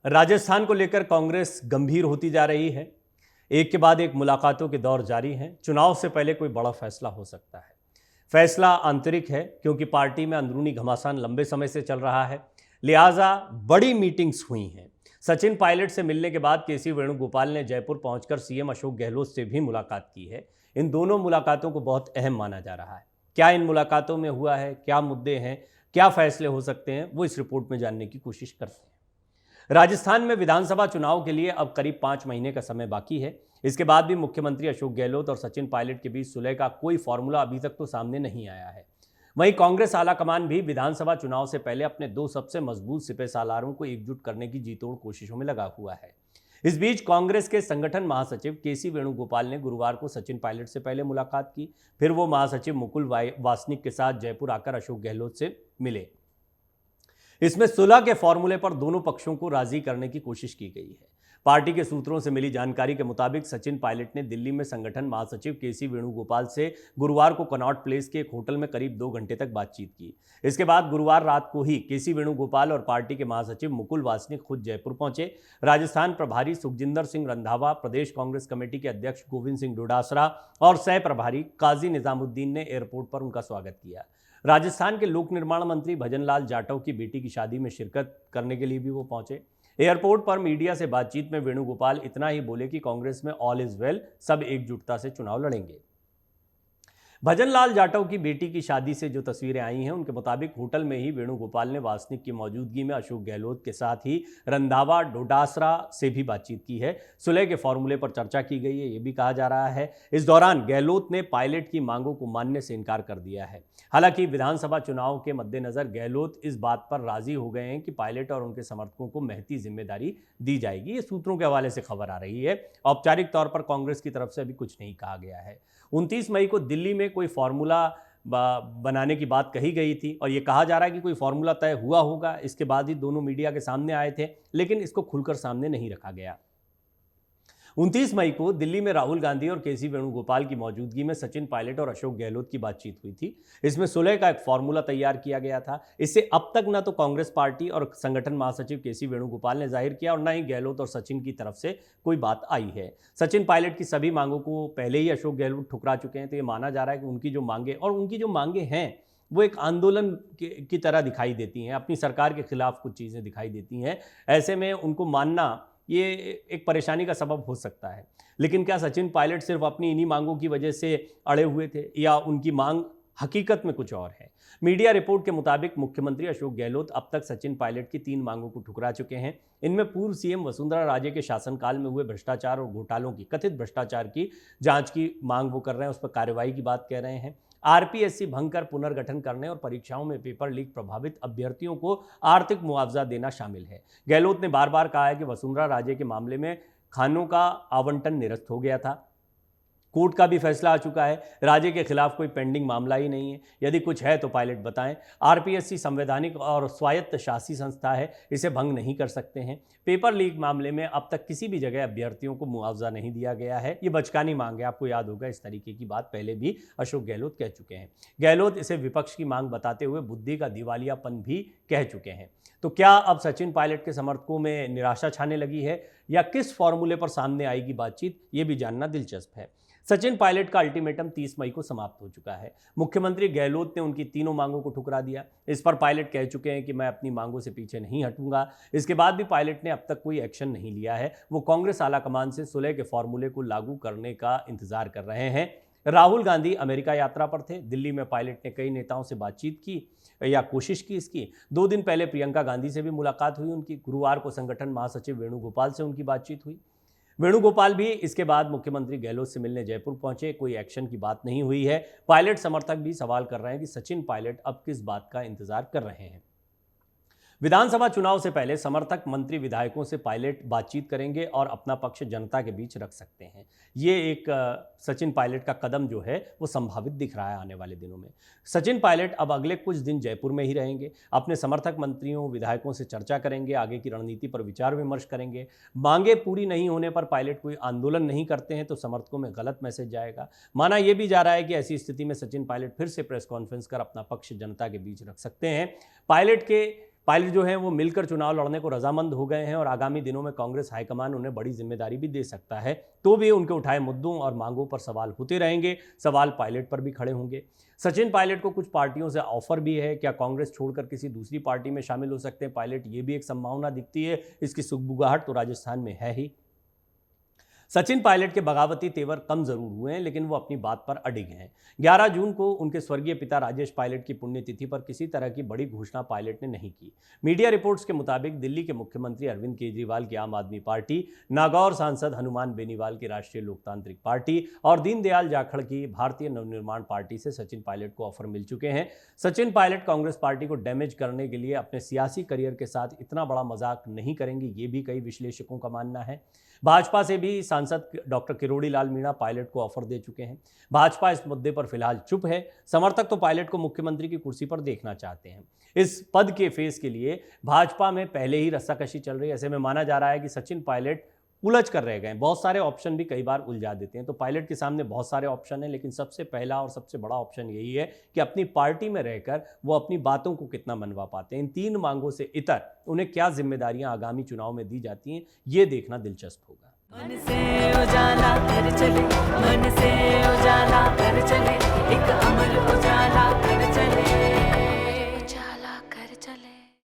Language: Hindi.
राजस्थान को लेकर कांग्रेस गंभीर होती जा रही है। एक के बाद एक मुलाकातों के दौर जारी हैं। चुनाव से पहले कोई बड़ा फैसला हो सकता है। फैसला आंतरिक है क्योंकि पार्टी में अंदरूनी घमासान लंबे समय से चल रहा है, लिहाजा बड़ी मीटिंग्स हुई हैं। सचिन पायलट से मिलने के बाद केसी वेणुगोपाल ने जयपुर पहुंचकर सीएम अशोक गहलोत से भी मुलाकात की है। इन दोनों मुलाकातों को बहुत अहम माना जा रहा है। क्या इन मुलाकातों में हुआ है, क्या मुद्दे हैं, क्या फैसले हो सकते हैं, वो इस रिपोर्ट में जानने की कोशिश करते हैं। राजस्थान में विधानसभा चुनाव के लिए अब करीब 5 महीने का समय बाकी है। इसके बाद भी मुख्यमंत्री अशोक गहलोत और सचिन पायलट के बीच सुलह का कोई फॉर्मूला अभी तक तो सामने नहीं आया है। वहीं कांग्रेस आलाकमान भी विधानसभा चुनाव से पहले अपने दो सबसे मजबूत सिपह सालारों को एकजुट करने की जीतोड़ कोशिशों में लगा हुआ है। इस बीच कांग्रेस के संगठन महासचिव केसी वेणुगोपाल ने गुरुवार को सचिन पायलट से पहले मुलाकात की। फिर वो महासचिव मुकुल वासनिक के साथ जयपुर आकर अशोक गहलोत से मिले। इसमें सुलह के फॉर्मूले पर दोनों पक्षों को राजी करने की कोशिश की गई है। पार्टी के सूत्रों से मिली जानकारी के मुताबिक सचिन पायलट ने दिल्ली में संगठन महासचिव केसी वेणुगोपाल से गुरुवार को कनॉट प्लेस के एक होटल में करीब 2 घंटे तक बातचीत की। इसके बाद गुरुवार रात को ही केसी वेणुगोपाल और पार्टी के महासचिव मुकुल वासनिक खुद जयपुर पहुंचे। राजस्थान प्रभारी सुखजिंदर सिंह रंधावा, प्रदेश कांग्रेस कमेटी के अध्यक्ष गोविंद सिंह डोडासरा और सह प्रभारी काजी निजामुद्दीन ने एयरपोर्ट पर उनका स्वागत किया। राजस्थान के लोक निर्माण मंत्री भजनलाल जाटव की बेटी की शादी में शिरकत करने के लिए भी वो पहुंचे। एयरपोर्ट पर मीडिया से बातचीत में वेणुगोपाल इतना ही बोले कि कांग्रेस में ऑल इज वेल, सब एकजुटता से चुनाव लड़ेंगे। भजनलाल जाटव की बेटी की शादी से जो तस्वीरें आई हैं, उनके मुताबिक होटल में ही वेणुगोपाल ने वासनिक की मौजूदगी में अशोक गहलोत के साथ ही रंधावा, डोडासरा से भी बातचीत की है। सुलह के फॉर्मूले पर चर्चा की गई है, ये भी कहा जा रहा है। इस दौरान गहलोत ने पायलट की मांगों को मानने से इनकार कर दिया है। हालांकि विधानसभा चुनाव के मद्देनजर गहलोत इस बात पर राजी हो गए हैं कि पायलट और उनके समर्थकों को महती जिम्मेदारी दी जाएगी। ये सूत्रों के हवाले से खबर आ रही है। औपचारिक तौर पर कांग्रेस की तरफ से अभी कुछ नहीं कहा गया है। 29 मई को दिल्ली में कोई फॉर्मूला बनाने की बात कही गई थी और ये कहा जा रहा है कि कोई फॉर्मूला तय हुआ होगा। इसके बाद ही दोनों मीडिया के सामने आए थे, लेकिन इसको खुलकर सामने नहीं रखा गया। 29 मई को दिल्ली में राहुल गांधी और केसी वेणुगोपाल की मौजूदगी में सचिन पायलट और अशोक गहलोत की बातचीत हुई थी। इसमें सुलह का एक फॉर्मूला तैयार किया गया था। इससे अब तक न तो कांग्रेस पार्टी और संगठन महासचिव केसी वेणुगोपाल ने जाहिर किया और न ही गहलोत और सचिन की तरफ से कोई बात आई है। सचिन पायलट की सभी मांगों को पहले ही अशोक गहलोत ठुकरा चुके हैं, तो ये माना जा रहा है कि उनकी जो मांगे हैं वो एक आंदोलन की तरह दिखाई देती हैं, अपनी सरकार के खिलाफ कुछ चीज़ें दिखाई देती हैं। ऐसे में उनको मानना ये एक परेशानी का सबब हो सकता है। लेकिन क्या सचिन पायलट सिर्फ अपनी इन्हीं मांगों की वजह से अड़े हुए थे या उनकी मांग हकीकत में कुछ और है? मीडिया रिपोर्ट के मुताबिक मुख्यमंत्री अशोक गहलोत अब तक सचिन पायलट की 3 मांगों को ठुकरा चुके हैं। इनमें पूर्व सीएम वसुंधरा राजे के शासनकाल में हुए भ्रष्टाचार और घोटालों की, कथित भ्रष्टाचार की जांच की मांग वो कर रहे हैं, उस पर कार्रवाई की बात कह रहे हैं। आरपीएससी भंग कर पुनर्गठन करने और परीक्षाओं में पेपर लीक प्रभावित अभ्यर्थियों को आर्थिक मुआवजा देना शामिल है। गहलोत ने बार बार कहा है कि वसुंधरा राजे के मामले में खानों का आवंटन निरस्त हो गया था। कोर्ट का भी फैसला आ चुका है। राजे के खिलाफ कोई पेंडिंग मामला ही नहीं है। यदि कुछ है तो पायलट बताएं। आरपीएससी संवैधानिक और स्वायत्त शासी संस्था है, इसे भंग नहीं कर सकते हैं। पेपर लीक मामले में अब तक किसी भी जगह अभ्यर्थियों को मुआवजा नहीं दिया गया है। ये बचकानी मांग है, आपको याद होगा इस तरीके की बात पहले भी अशोक गहलोत कह चुके हैं। गहलोत इसे विपक्ष की मांग बताते हुए बुद्धि का दिवालियापन भी कह चुके हैं। तो क्या अब सचिन पायलट के समर्थकों में निराशा छाने लगी है या किस फॉर्मूले पर सामने आएगी बातचीत, ये भी जानना दिलचस्प है। सचिन पायलट का अल्टीमेटम 30 मई को समाप्त हो चुका है। मुख्यमंत्री गहलोत ने उनकी तीनों मांगों को ठुकरा दिया। इस पर पायलट कह चुके हैं कि मैं अपनी मांगों से पीछे नहीं हटूंगा। इसके बाद भी पायलट ने अब तक कोई एक्शन नहीं लिया है। वो कांग्रेस आलाकमान से सुलह के फॉर्मूले को लागू करने का इंतजार कर रहे हैं। राहुल गांधी अमेरिका यात्रा पर थे। दिल्ली में पायलट ने कई नेताओं से बातचीत की या कोशिश की इसकी। 2 दिन पहले प्रियंका गांधी से भी मुलाकात हुई उनकी। गुरुवार को संगठन महासचिव वेणुगोपाल से उनकी बातचीत हुई। वेणुगोपाल भी इसके बाद मुख्यमंत्री गहलोत से मिलने जयपुर पहुंचे। कोई एक्शन की बात नहीं हुई है। पायलट समर्थक भी सवाल कर रहे हैं कि सचिन पायलट अब किस बात का इंतजार कर रहे हैं। विधानसभा चुनाव से पहले समर्थक, मंत्री, विधायकों से पायलट बातचीत करेंगे और अपना पक्ष जनता के बीच रख सकते हैं। ये एक सचिन पायलट का कदम जो है वो संभावित दिख रहा है आने वाले दिनों में। सचिन पायलट अब अगले कुछ दिन जयपुर में ही रहेंगे। अपने समर्थक, मंत्रियों, विधायकों से चर्चा करेंगे, आगे की रणनीति पर विचार विमर्श करेंगे। मांगे पूरी नहीं होने पर पायलट कोई आंदोलन नहीं करते हैं तो समर्थकों में गलत मैसेज जाएगा। माना यह भी जा रहा है कि ऐसी स्थिति में सचिन पायलट फिर से प्रेस कॉन्फ्रेंस कर अपना पक्ष जनता के बीच रख सकते हैं। पायलट के पायलट जो हैं वो मिलकर चुनाव लड़ने को रजामंद हो गए हैं और आगामी दिनों में कांग्रेस हाईकमान उन्हें बड़ी जिम्मेदारी भी दे सकता है। तो भी उनके उठाए मुद्दों और मांगों पर सवाल होते रहेंगे, सवाल पायलट पर भी खड़े होंगे। सचिन पायलट को कुछ पार्टियों से ऑफर भी है, क्या कांग्रेस छोड़कर किसी दूसरी पार्टी में शामिल हो सकते हैं पायलट, ये भी एक संभावना दिखती है। इसकी सुगबुगाहट तो राजस्थान में है ही। सचिन पायलट के बगावती तेवर कम जरूर हुए हैं, लेकिन वो अपनी बात पर अडिग हैं। 11 जून को उनके स्वर्गीय पिता राजेश पायलट की पुण्यतिथि पर किसी तरह की बड़ी घोषणा पायलट ने नहीं की। मीडिया रिपोर्ट्स के मुताबिक दिल्ली के मुख्यमंत्री अरविंद केजरीवाल की आम आदमी पार्टी, नागौर सांसद हनुमान बेनीवाल की राष्ट्रीय लोकतांत्रिक पार्टी और दीनदयाल जाखड़ की भारतीय नवनिर्माण पार्टी से सचिन पायलट को ऑफर मिल चुके हैं। सचिन पायलट कांग्रेस पार्टी को डैमेज करने के लिए अपने सियासी करियर के साथ इतना बड़ा मजाक नहीं करेंगे, ये भी कई विश्लेषकों का मानना है। भाजपा से भी सांसद डॉक्टर किरोड़ी लाल मीणा पायलट को ऑफर दे चुके हैं। भाजपा इस मुद्दे पर फिलहाल चुप है। समर्थक तो पायलट को मुख्यमंत्री की कुर्सी पर देखना चाहते हैं। इस पद के फेस के लिए भाजपा में पहले ही रस्साकशी चल रही है। ऐसे में माना जा रहा है कि सचिन पायलट उलझ कर रह गए। बहुत सारे ऑप्शन भी कई बार उलझा देते हैं। तो पायलट के सामने बहुत सारे ऑप्शन हैं, लेकिन सबसे पहला और सबसे बड़ा ऑप्शन यही है कि अपनी पार्टी में रहकर वो अपनी बातों को कितना मनवा पाते हैं। इन 3 मांगों से इतर उन्हें क्या जिम्मेदारियां आगामी चुनाव में दी जाती हैं, ये देखना दिलचस्प होगा। मन से उजाला कर चले, मन से